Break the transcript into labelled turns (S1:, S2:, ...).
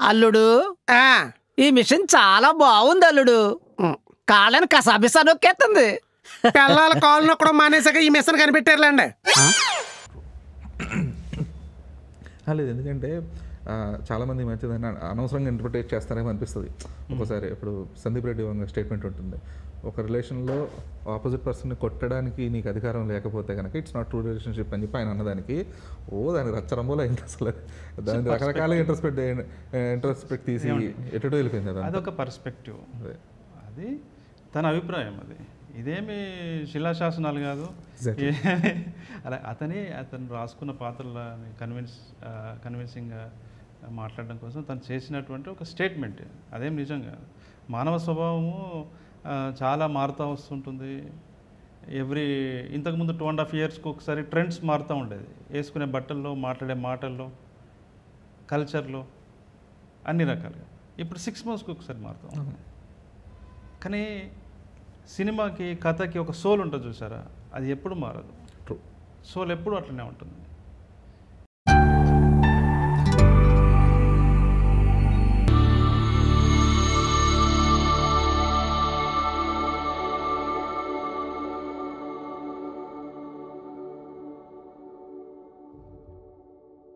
S1: అల్లుడు ఈ మిషన్ చాలా బాగుంది అల్లుడు. కాళ్ళని కసాబిసా నొక్కేస్తుంది.
S2: పిల్లల కాళ్ళు నొక్కడం మానేసాక ఈ మిషన్ కనిపెట్టారులేండి.
S3: లేదు, ఎందుకంటే చాలామంది మంచిదని అనవసరంగా ఇంటర్ప్రిటేట్ చేస్తారేమో అనిపిస్తుంది ఒక్కోసారి. ఇప్పుడు సందీప్ రెడ్డి ఒక స్టేట్మెంట్ ఉంటుంది, ఒక రిలేషన్లో ఆపోజిట్ పర్సన్ని కొట్టడానికి నీకు అధికారం లేకపోతే కనుక ఇట్స్ నాట్ ట్రూ రిలేషన్షిప్ అని చెప్పి ఆయన అన్నదానికి దానికి రచ్చరంబోలో అయింది అసలు. దాని రకరకాల ఇంట్రస్పెక్ట్ తీసి ఎటుడో వెళ్ళిపోయింది.
S4: అదొక పర్స్పెక్టివ్, అది తన అభిప్రాయం. అది ఇదేమి శిలాశాసనాలు కాదు. అలా అతను రాసుకున్న పాత్రలని కన్విన్సింగ్గా మాట్లాడడం కోసం తను చేసినటువంటి ఒక స్టేట్మెంట్. అదేం నిజం కాదు. మానవ స్వభావము చాలా మారుతూ వస్తుంటుంది. ఇంతకుముందు 2.5 yearsకి ఒకసారి ట్రెండ్స్ మారుతూ ఉండేది, వేసుకునే బట్టల్లో, మాట్లాడే మాటల్లో, కల్చర్లో, అన్ని రకాలుగా. ఇప్పుడు 6 monthsకి ఒకసారి మారుతూ ఉంటుంది. కానీ సినిమాకి, కథకి ఒక సోల్ ఉంటుంది చూసారా, అది ఎప్పుడు మారదు. సోల్ ఎప్పుడు అట్లనే ఉంటుంది.